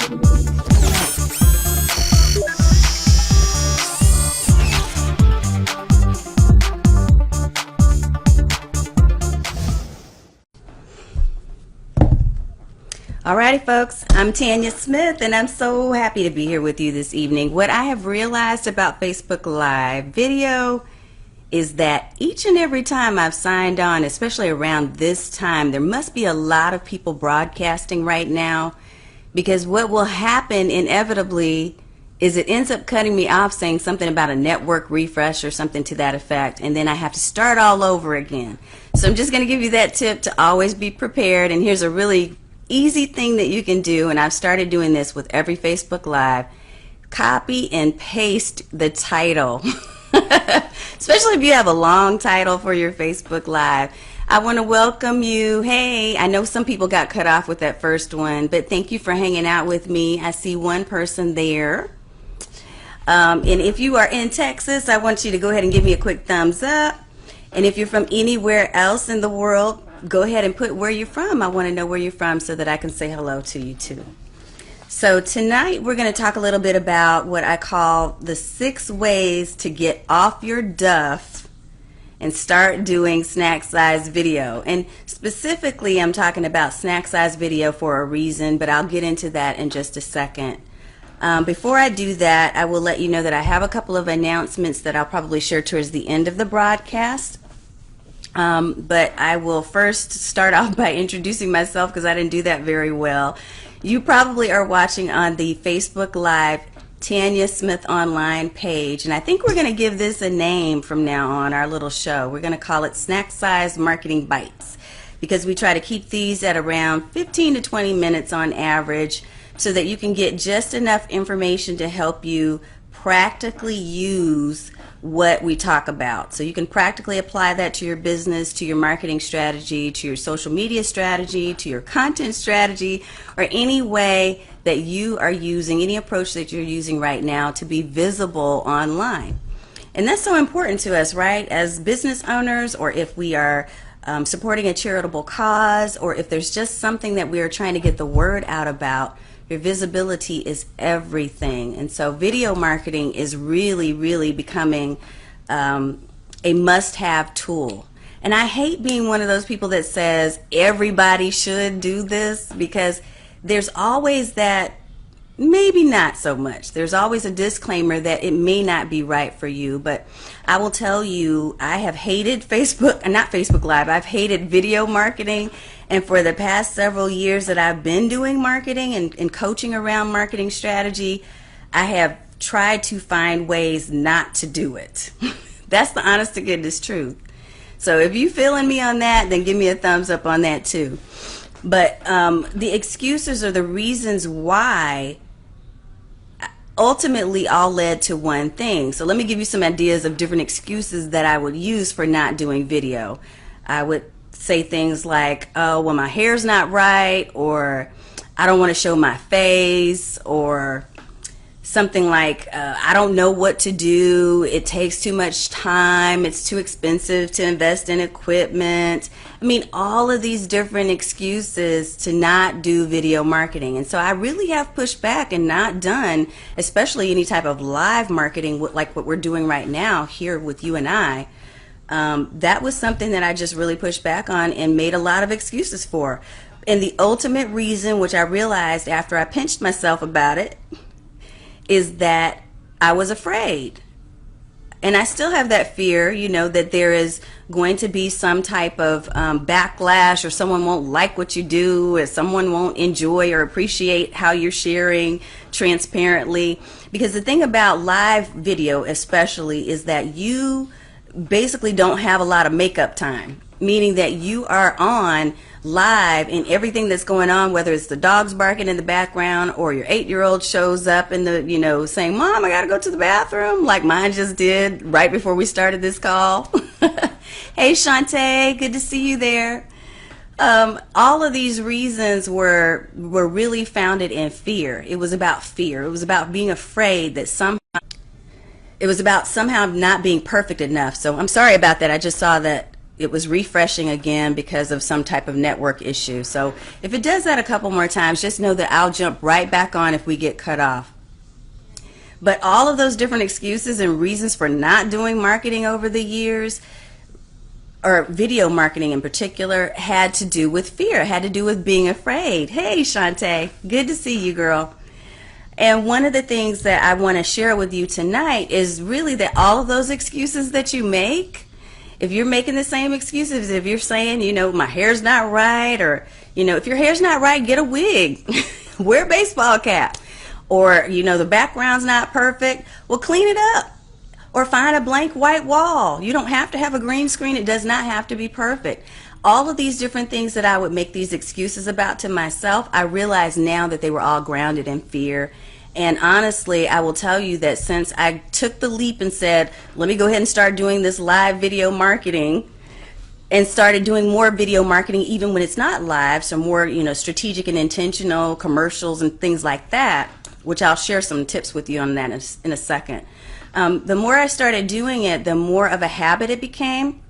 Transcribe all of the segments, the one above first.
Alrighty folks, I'm Tanya Smith and I'm so happy to be here with you this evening. What I have realized about Facebook Live video is that each and every time I've signed on, especially around this time, there must be a lot of people broadcasting right now, because what will happen inevitably is it ends up cutting me off saying something about a network refresh or something to that effect, and then I have to start all over again. So I'm just going to give you that tip to always be prepared, and here's a really easy thing that you can do, and I've started doing this with every Facebook Live. Copy and paste the title. Especially if you have a long title for your Facebook Live. I want to welcome you. Hey, I know some people got cut off with that first one, but thank you for hanging out with me. I see one person there. And if you are in Texas, I want you to go ahead and give me a quick thumbs up. And if you're from anywhere else in the world, go ahead and put where you're from. I want to know where you're from so that I can say hello to you too. So tonight we're going to talk a little bit about what I call the 6 ways to get off your duff and start doing snack size video. And specifically I'm talking about snack size video for a reason, but I'll get into that in just a second. Before I do that, I will let you know that I have a couple of announcements that I'll probably share towards the end of the broadcast. But I will first start off by introducing myself because I didn't do that very well. You probably are watching on the Facebook Live Tanya Smith Online page, and I think we're going to give this a name from now on, our little show. We're going to call it Snack Size Marketing Bites, because we try to keep these at around 15 to 20 minutes on average so that you can get just enough information to help you practically use what we talk about. So you can practically apply that to your business, to your marketing strategy, to your social media strategy, to your content strategy, or any way that you are using, any approach that you're using right now to be visible online. And that's so important to us, right? As business owners, or if we are supporting a charitable cause, or if there's just something that we are trying to get the word out about, your visibility is everything. And so video marketing is really, really becoming a must-have tool. And I hate being one of those people that says everybody should do this, because there's always that maybe not so much. There's always a disclaimer that it may not be right for you. But I will tell you, I have hated Facebook, not Facebook Live, I've hated video marketing. And for the past several years that I've been doing marketing and coaching around marketing strategy, I have tried to find ways not to do it. That's the honest to goodness truth. So if you feeling me on that, then give me a thumbs up on that too. But the excuses or the reasons why ultimately all led to one thing. So let me give you some ideas of different excuses that I would use for not doing video. I would say things like, oh, well, my hair's not right, or I don't want to show my face, or something like, I don't know what to do, it takes too much time, it's too expensive to invest in equipment. I mean, all of these different excuses to not do video marketing. And so I really have pushed back and not done, especially any type of live marketing like what we're doing right now here with you and I. That was something that I just really pushed back on and made a lot of excuses for. And the ultimate reason, which I realized after I pinched myself about it, is that I was afraid. And I still have that fear, you know, that there is going to be some type of backlash, or someone won't like what you do, or someone won't enjoy or appreciate how you're sharing transparently. Because the thing about live video especially is that you basically don't have a lot of makeup time, meaning that you are on live and everything that's going on, whether it's the dogs barking in the background or your 8-year-old shows up in the, you know, saying, Mom, I gotta go to the bathroom, like mine just did right before we started this call. Hey Shantae, good to see you there. All of these reasons were really founded in fear. It was about fear. It was about being afraid that it was about somehow not being perfect enough. So I'm sorry about that. I just saw that it was refreshing again because of some type of network issue. So if it does that a couple more times, just know that I'll jump right back on if we get cut off. But all of those different excuses and reasons for not doing marketing over the years, or video marketing in particular, had to do with fear, had to do with being afraid. Hey, Shantae, good to see you, girl. And one of the things that I want to share with you tonight is really that all of those excuses that you make, if you're making the same excuses, if you're saying, you know, my hair's not right, or, you know, if your hair's not right, get a wig, wear a baseball cap, or, you know, the background's not perfect, well, clean it up. Or find a blank white wall. You don't have to have a green screen. It does not have to be perfect. All of these different things that I would make these excuses about to myself, I realize now that they were all grounded in fear. And honestly, I will tell you that since I took the leap and said, let me go ahead and start doing this live video marketing, and started doing more video marketing even when it's not live, so more, you know, strategic and intentional commercials and things like that, which I'll share some tips with you on that in a second. The more I started doing it, the more of a habit it became,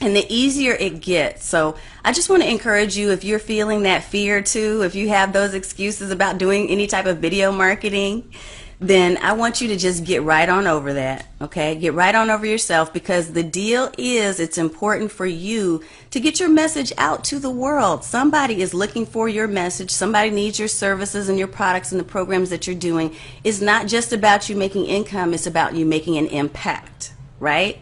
and the easier it gets. So I just want to encourage you, if you're feeling that fear too, if you have those excuses about doing any type of video marketing, then I want you to just get right on over that, okay? Get right on over yourself, because the deal is it's important for you to get your message out to the world. Somebody is looking for your message. Somebody needs your services and your products and the programs that you're doing. It's not just about you making income. It's about you making an impact, right?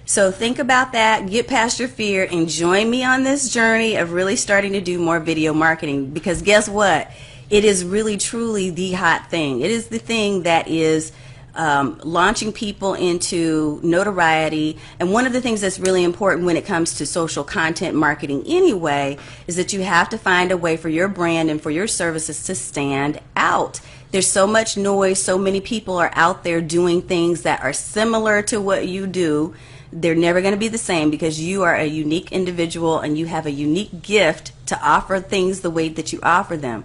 So think about that, get past your fear, and join me on this journey of really starting to do more video marketing, because guess what? It is really, truly the hot thing. It is the thing that is launching people into notoriety. And one of the things that's really important when it comes to social content marketing anyway is that you have to find a way for your brand and for your services to stand out. There's so much noise, so many people are out there doing things that are similar to what you do. They're never going to be the same, because you are a unique individual and you have a unique gift to offer things the way that you offer them.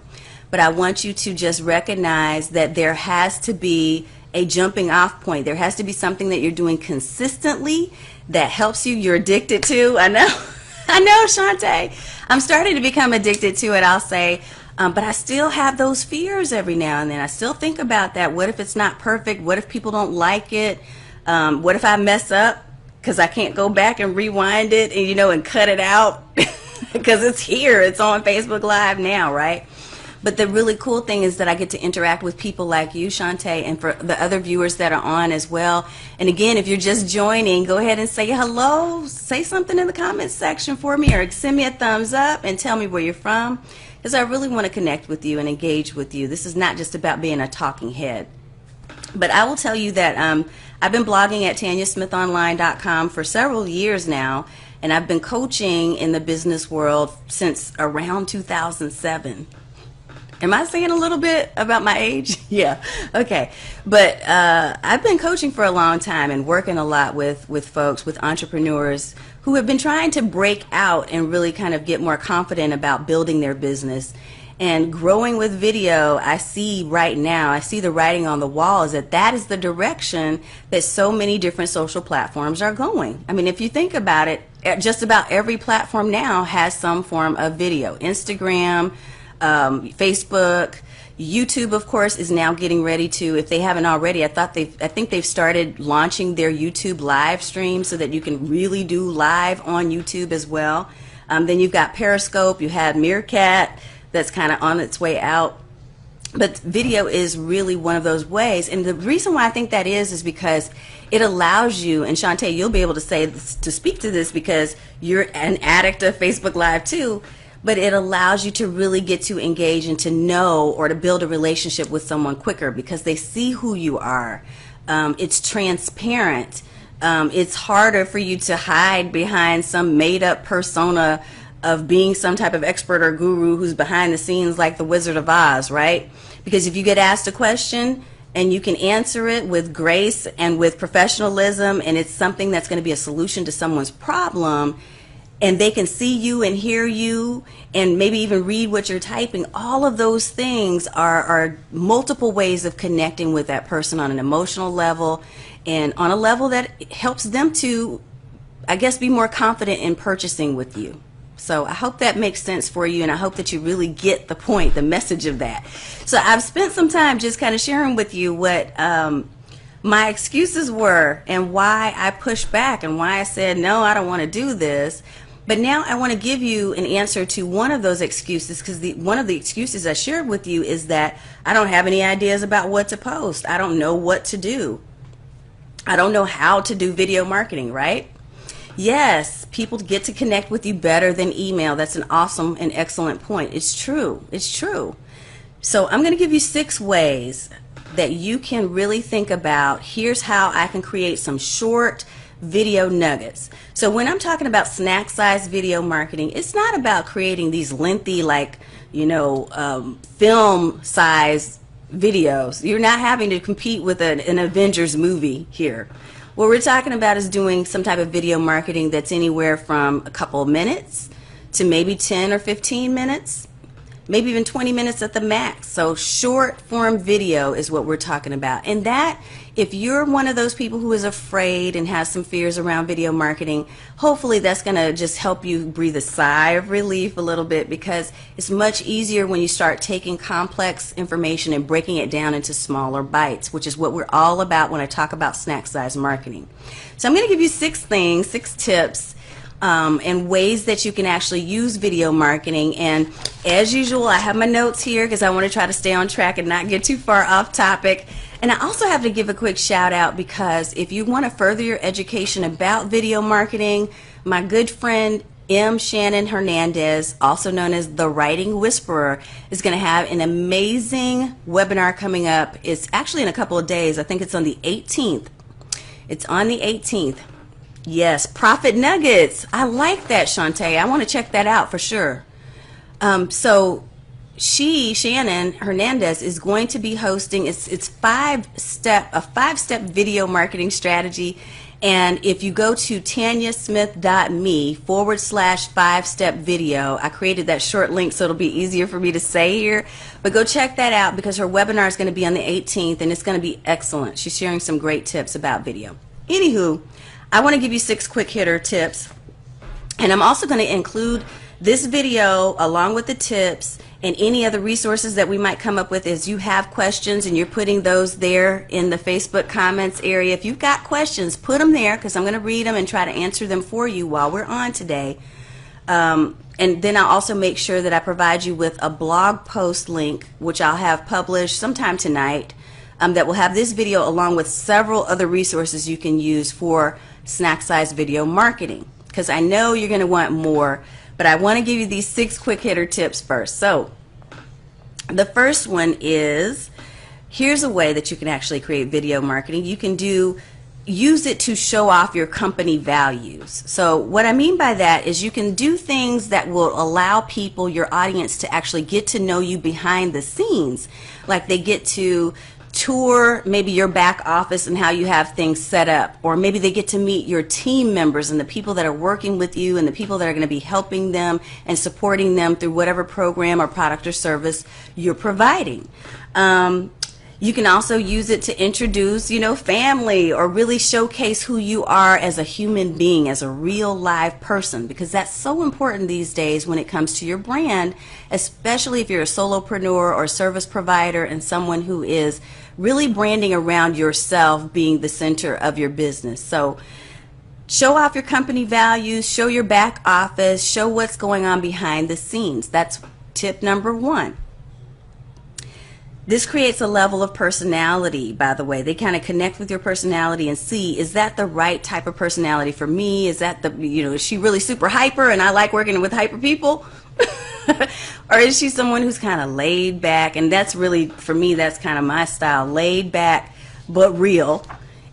But I want you to just recognize that there has to be a jumping off point. There has to be something that you're doing consistently that helps you. You're addicted to. I know, I know, Shantae. I'm starting to become addicted to it, I'll say. But I still have those fears every now and then. I still think about that. What if it's not perfect? What if people don't like it? What if I mess up because I can't go back and rewind it and, you know, and cut it out because it's here. It's on Facebook Live now, right? But the really cool thing is that I get to interact with people like you, Shantae, and for the other viewers that are on as well. And again, if you're just joining, go ahead and say hello. Say something in the comments section for me, or send me a thumbs up and tell me where you're from, because I really want to connect with you and engage with you. This is not just about being a talking head. But I will tell you that I've been blogging at TanyaSmithOnline.com for several years now, and I've been coaching in the business world since around 2007. Am I saying a little bit about my age? Yeah, okay. But I've been coaching for a long time and working a lot with folks, with entrepreneurs who have been trying to break out and really kind of get more confident about building their business. And growing with video, I see right now, I see the writing on the wall, is that is the direction that so many different social platforms are going. I mean, if you think about it, just about every platform now has some form of video. Instagram, Facebook, YouTube, of course, is now getting ready to, if they haven't already, I think they've started launching their YouTube live stream so that you can really do live on YouTube as well. Then you've got Periscope, you have Meerkat, that's kind of on its way out. But video is really one of those ways. And the reason why I think that is because it allows you, and Shantae, you'll be able to speak to this because you're an addict of Facebook Live too, but it allows you to really get to engage and to know or to build a relationship with someone quicker because they see who you are. It's transparent. It's harder for you to hide behind some made-up persona of being some type of expert or guru who's behind the scenes like the Wizard of Oz, right? Because if you get asked a question and you can answer it with grace and with professionalism, and it's something that's going to be a solution to someone's problem, and they can see you and hear you and maybe even read what you're typing, all of those things are multiple ways of connecting with that person on an emotional level and on a level that helps them to I guess, be more confident in purchasing with you. So I hope that makes sense for you, and I hope that you really get the point, the message of that. So I've spent some time just kind of sharing with you what my excuses were and why I pushed back and why I said, no, I don't want to do this. But now I want to give you an answer to one of those excuses, because one of the excuses I shared with you is that I don't have any ideas about what to post. I don't know what to do. I don't know how to do video marketing, right? Yes, people get to connect with you better than email. That's an awesome and excellent point. It's true. It's true. So I'm going to give you 6 ways that you can really think about, here's how I can create some short video nuggets. So when I'm talking about snack size video marketing, it's not about creating these lengthy, like, film size videos. You're not having to compete with an Avengers movie here. What we're talking about is doing some type of video marketing that's anywhere from a couple of minutes to maybe 10 or 15 minutes, maybe even 20 minutes at the max. So short form video is what we're talking about. And that, if you're one of those people who is afraid and has some fears around video marketing, hopefully that's going to just help you breathe a sigh of relief a little bit, because it's much easier when you start taking complex information and breaking it down into smaller bites, which is what we're all about when I talk about snack size marketing. So I'm going to give you 6 things, 6 tips, and ways that you can actually use video marketing. And as usual, I have my notes here because I want to try to stay on track and not get too far off topic. And I also have to give a quick shout out, because if you want to further your education about video marketing, my good friend Shannon Hernandez, also known as the Writing Whisperer, is going to have an amazing webinar coming up. It's actually in a couple of days. I think it's on the 18th. It's on the 18th. Yes, Profit Nuggets. I like that, Shantae. I want to check that out for sure. So Shannon Hernandez, is going to be hosting, it's a 5-step video marketing strategy. And if you go to tanyasmith.me/5-step video, I created that short link so it'll be easier for me to say here. But go check that out, because her webinar is going to be on the 18th and it's going to be excellent. She's sharing some great tips about video. Anywho, I want to give you 6 quick hitter tips. And I'm also going to include this video along with the tips and any other resources that we might come up with. As you have questions and you're putting those there in the Facebook comments area, if you've got questions, put them there, because I'm going to read them and try to answer them for you while we're on today. And then I'll also make sure that I provide you with a blog post link, which I'll have published sometime tonight, that will have this video along with several other resources you can use for snack size video marketing, because I know you're going to want more. But I want to give you these 6 quick hitter tips first. So the first one is, here's a way that you can actually create video marketing. You can use it to show off your company values. So what I mean by that is you can do things that will allow people, your audience, to actually get to know you behind the scenes. Like they get to tour maybe your back office and how you have things set up, or maybe they get to meet your team members and the people that are working with you and the people that are going to be helping them and supporting them through whatever program or product or service you're providing. You can also use it to introduce, family, or really showcase who you are as a human being, as a real live person, because that's so important these days when it comes to your brand, especially if you're a solopreneur or service provider and someone who is really branding around yourself being the center of your business. So show off your company values, show your back office, show what's going on behind the scenes. That's tip number 1. This creates a level of personality, by the way. They kind of connect with your personality and see, is that the right type of personality for me? Is that is she really super hyper and I like working with hyper people? Or is she someone who's kind of laid back? And that's really, for me, that's kind of my style, laid back but real,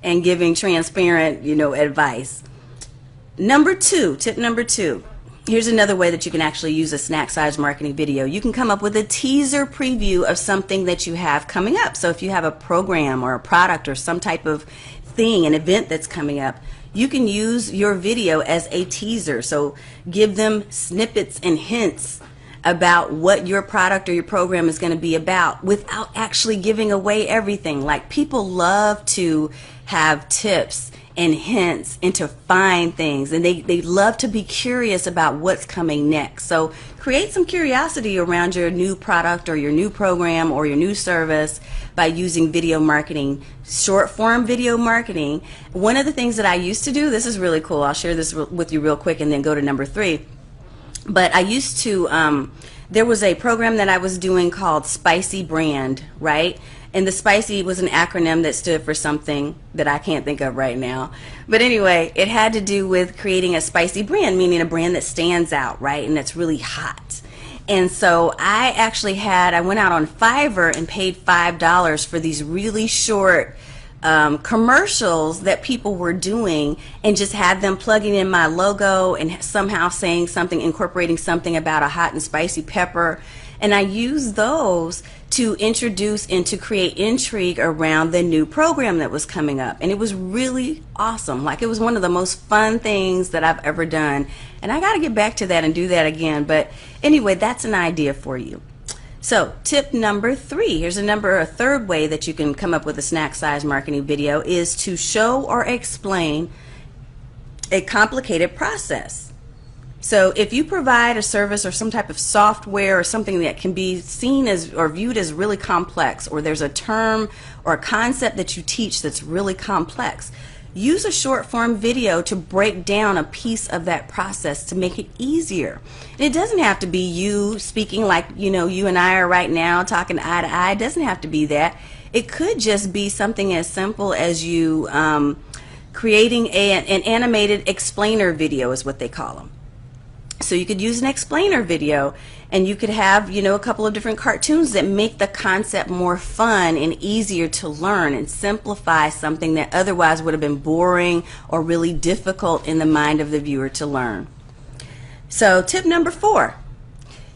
and giving transparent, advice. Tip number 2. Here's another way that you can actually use a snack size marketing video. You can come up with a teaser preview of something that you have coming up. So if you have a program or a product or some type of thing, an event that's coming up, you can use your video as a teaser. So give them snippets and hints about what your product or your program is going to be about without actually giving away everything. Like, people love to have tips and hints and to find things, and they love to be curious about what's coming next. So create some curiosity around your new product or your new program or your new service by using video marketing, short form video marketing. One of the things that I used to do, this is really cool, I'll share this with you real quick and then go to number 3. But I used to, there was a program that I was doing called Spicy Brand, right? And the Spicy was an acronym that stood for something that I can't think of right now. But anyway, it had to do with creating a spicy brand, meaning a brand that stands out, right? And that's really hot. And so I went out on Fiverr and paid $5 for these really short commercials that people were doing, and just had them plugging in my logo and somehow saying something, incorporating something about a hot and spicy pepper. And I used those to introduce and to create intrigue around the new program that was coming up. And it was really awesome. Like, it was one of the most fun things that I've ever done. And I got to get back to that and do that again. But anyway, that's an idea for you. So tip number 3, here's a third way that you can come up with a snack size marketing video, is to show or explain a complicated process. So if you provide a service or some type of software or something that can be seen as or viewed as really complex, or there's a term or a concept that you teach that's really complex, use a short form video to break down a piece of that process to make it easier. And it doesn't have to be you speaking like, you and I are right now, talking eye to eye. It doesn't have to be that. It could just be something as simple as you creating an animated explainer video, is what they call them. So you could use an explainer video, and you could have, a couple of different cartoons that make the concept more fun and easier to learn, and simplify something that otherwise would have been boring or really difficult in the mind of the viewer to learn. So tip number 4,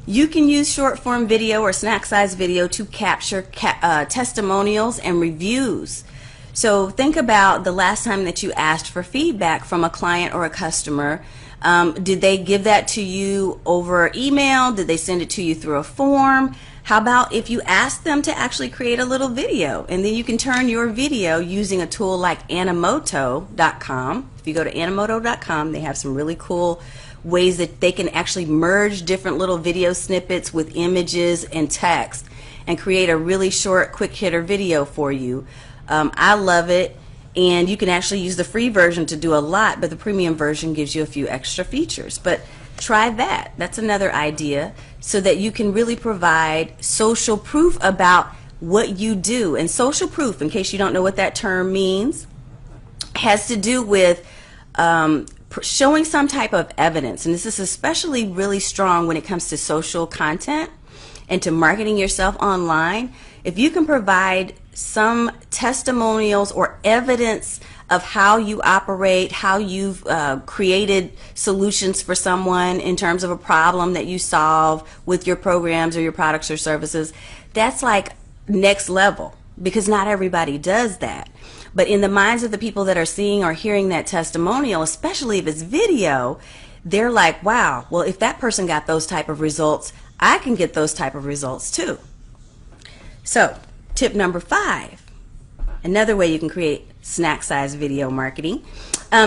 you can use short form video or snack size video to capture testimonials and reviews. So think about the last time that you asked for feedback from a client or a customer. Did they give that to you over email? Did they send it to you through a form? How about if you ask them to actually create a little video, and then you can turn your video using a tool like emoticon.com. If you go to emoticon.com, they have some really cool ways that they can actually merge different little video snippets with images and text and create a really short, quick hitter video for you. I love it. And you can actually use the free version to do a lot, but the premium version gives you a few extra features. But try that. That's another idea, so that you can really provide social proof about what you do. And social proof, in case you don't know what that term means, has to do with showing some type of evidence. And this is especially really strong when it comes to social content and to marketing yourself online. If you can provide some testimonials or evidence of how you operate, how you've created solutions for someone in terms of a problem that you solve with your programs or your products or services, that's like next level, because not everybody does that. But in the minds of the people that are seeing or hearing that testimonial, especially if it's video, they're like, wow, well, if that person got those type of results, I can get those type of results too. So tip number 5, another way you can create snack size video marketing,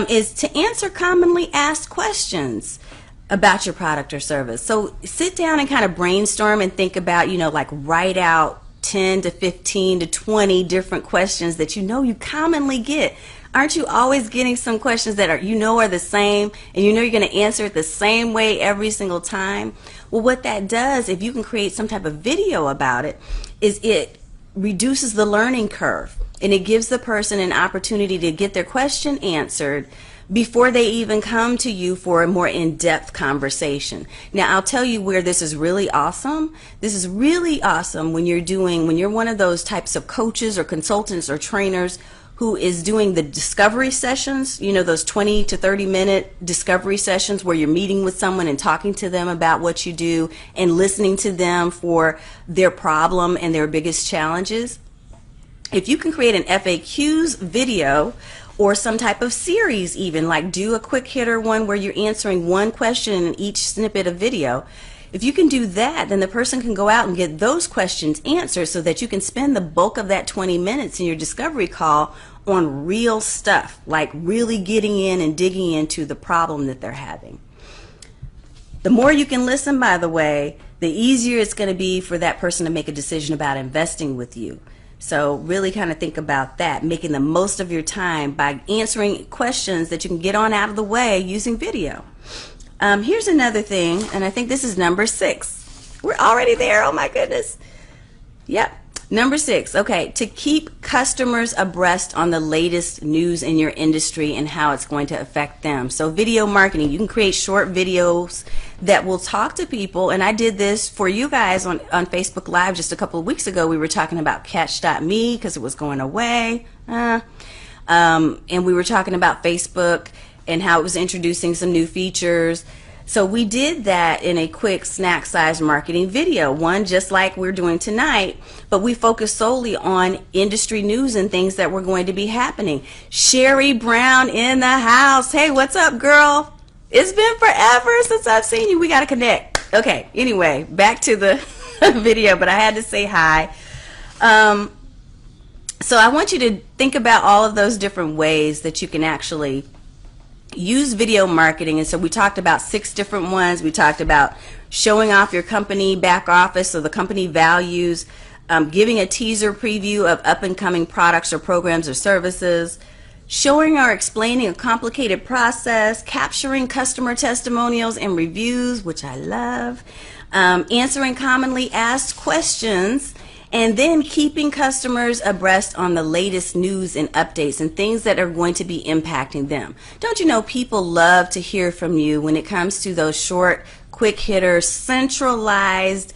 is to answer commonly asked questions about your product or service. So sit down and kind of brainstorm and think about, like write out 10 to 15 to 20 different questions that you commonly get. Aren't you always getting some questions that are the same, and you're going to answer it the same way every single time? Well, what that does, if you can create some type of video about it, is it reduces the learning curve, and it gives the person an opportunity to get their question answered before they even come to you for a more in-depth conversation. Now, I'll tell you where this is really awesome. This is really awesome when you're one of those types of coaches or consultants or trainers who is doing the discovery sessions, those 20 to 30 minute discovery sessions where you're meeting with someone and talking to them about what you do and listening to them for their problem and their biggest challenges. If you can create an FAQs video or some type of series, even like do a quick hitter one where you're answering one question in each snippet of video. If you can do that, then the person can go out and get those questions answered so that you can spend the bulk of that 20 minutes in your discovery call on real stuff, like really getting in and digging into the problem that they're having. The more you can listen, by the way, the easier it's going to be for that person to make a decision about investing with you. So really kind of think about that, making the most of your time by answering questions that you can get on out of the way using video. Here's another thing, and I think this is number 6. We're already there. Oh my goodness. Yep. Number 6, okay, to keep customers abreast on the latest news in your industry and how it's going to affect them. So video marketing, you can create short videos that will talk to people, and I did this for you guys on Facebook Live just a couple of weeks ago. We were talking about Catch.me because it was going away, and we were talking about Facebook and how it was introducing some new features. So we did that in a quick snack size marketing video, one just like we're doing tonight, but we focused solely on industry news and things that were going to be happening. Sherry Brown in the house. Hey, what's up, girl? It's been forever since I've seen you. We got to connect. Okay, anyway, back to the video, but I had to say hi. So I want you to think about all of those different ways that you can actually use video marketing. And so we talked about 6 different ones. We talked about showing off your company back office, so the company values, giving a teaser preview of up and coming products or programs or services, showing or explaining a complicated process, capturing customer testimonials and reviews, which I love, answering commonly asked questions, and then keeping customers abreast on the latest news and updates and things that are going to be impacting them. Don't you know people love to hear from you when it comes to those short, quick hitter, centralized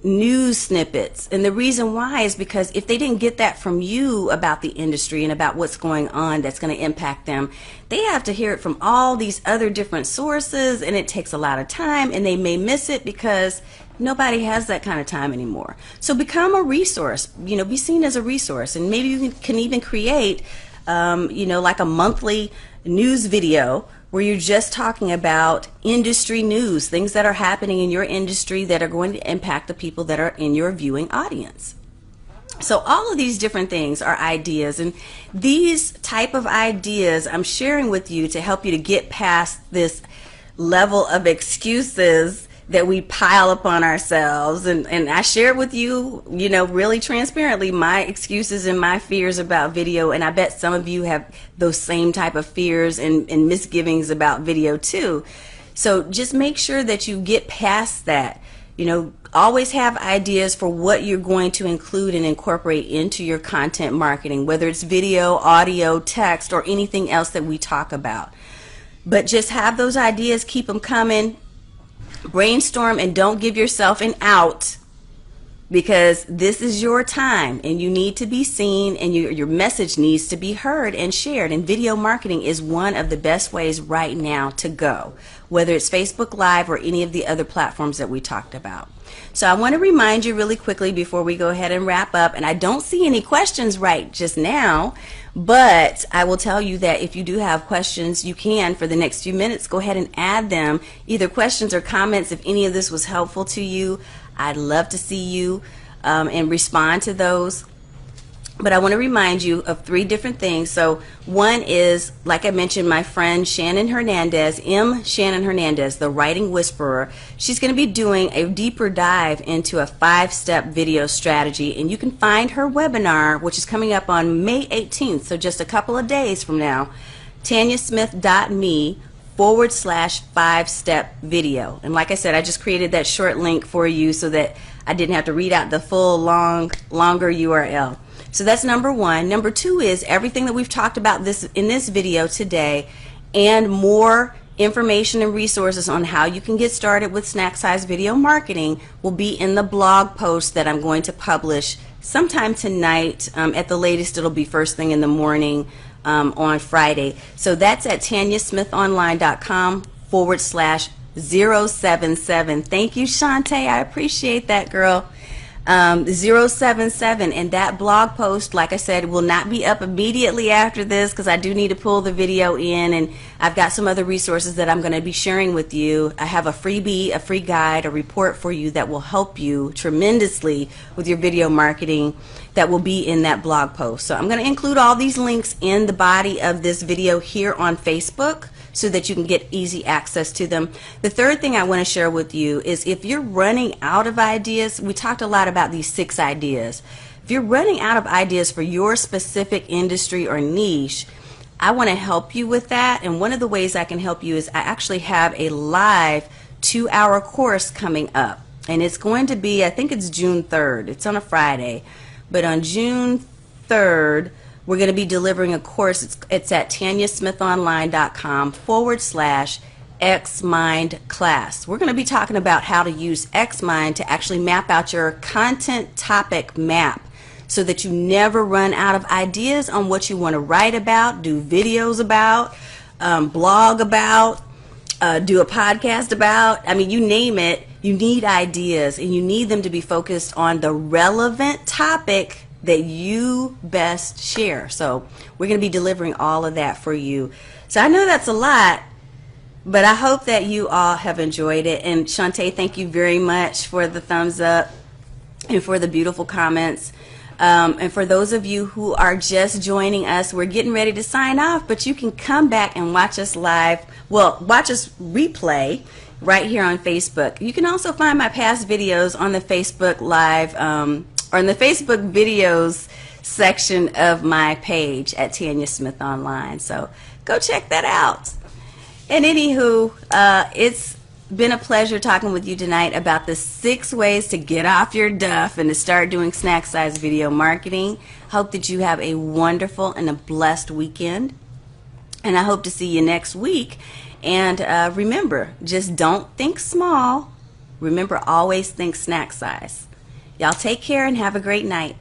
news snippets? And the reason why is because if they didn't get that from you about the industry and about what's going on that's going to impact them, they have to hear it from all these other different sources, and it takes a lot of time, and they may miss it because nobody has that kind of time anymore. So become a resource, be seen as a resource, and maybe you can even create, like a monthly news video where you're just talking about industry news, things that are happening in your industry that are going to impact the people that are in your viewing audience. So all of these different things are ideas, and these type of ideas I'm sharing with you to help you to get past this level of excuses that we pile upon ourselves. And I shared with you, really transparently my excuses and my fears about video, and I bet some of you have those same type of fears and misgivings about video too. So just make sure that you get past that. Always have ideas for what you're going to include and incorporate into your content marketing, whether it's video, audio, text, or anything else that we talk about. But just have those ideas, keep them coming. Brainstorm, and don't give yourself an out, because this is your time and you need to be seen, and your message needs to be heard and shared. And video marketing is one of the best ways right now to go, whether it's Facebook Live or any of the other platforms that we talked about. So I want to remind you really quickly before we go ahead and wrap up, and I don't see any questions right just now, but I will tell you that if you do have questions, you can, for the next few minutes, go ahead and add them, either questions or comments. If any of this was helpful to you, I'd love to see you and respond to those. But I want to remind you of 3 different things. So one is, like I mentioned, my friend Shannon Hernandez, Shannon Hernandez, the Writing Whisperer. She's going to be doing a deeper dive into a 5-step video strategy, and you can find her webinar, which is coming up on May 18th, so just a couple of days from now, tanyasmith.me/5-step video. And like I said, I just created that short link for you so that I didn't have to read out the full longer URL. So that's number 1. Number 2 is everything that we've talked about in this video today, and more information and resources on how you can get started with snack size video marketing will be in the blog post that I'm going to publish sometime tonight. At the latest, it'll be first thing in the morning on Friday. So that's at tanyasmithonline.com/077. Thank you, Shantae. I appreciate that, girl. 077. And that blog post, like I said, will not be up immediately after this because I do need to pull the video in, and I've got some other resources that I'm going to be sharing with you. I have a freebie, a free guide, a report for you that will help you tremendously with your video marketing that will be in that blog post. So I'm going to include all these links in the body of this video here on Facebook so that you can get easy access to them. The third thing I want to share with you is if you're running out of ideas, we talked a lot about these 6 ideas. If you're running out of ideas for your specific industry or niche, I want to help you with that. And one of the ways I can help you is I actually have a live 2-hour course coming up. And it's going to be, I think it's June 3rd. It's on a Friday. But on June 3rd, we're going to be delivering a course. It's at tanyasmithonline.com/XMind class. We're going to be talking about how to use XMind to actually map out your content topic map so that you never run out of ideas on what you want to write about, do videos about, blog about, do a podcast about. I mean, you name it, you need ideas, and you need them to be focused on the relevant topic that you best share. So we're going to be delivering all of that for you. So I know that's a lot, but I hope that you all have enjoyed it. And Shantae, thank you very much for the thumbs up and for the beautiful comments. And for those of you who are just joining us, we're getting ready to sign off, but you can come back and watch us live. Well, watch us replay right here on Facebook. You can also find my past videos on the Facebook Live or in the Facebook videos section of my page at Tanya Smith Online. So go check that out. And anywho, it's been a pleasure talking with you tonight about the 6 ways to get off your duff and to start doing snack size video marketing. Hope that you have a wonderful and a blessed weekend. And I hope to see you next week. And remember, just don't think small. Remember, always think snack size. Y'all take care and have a great night.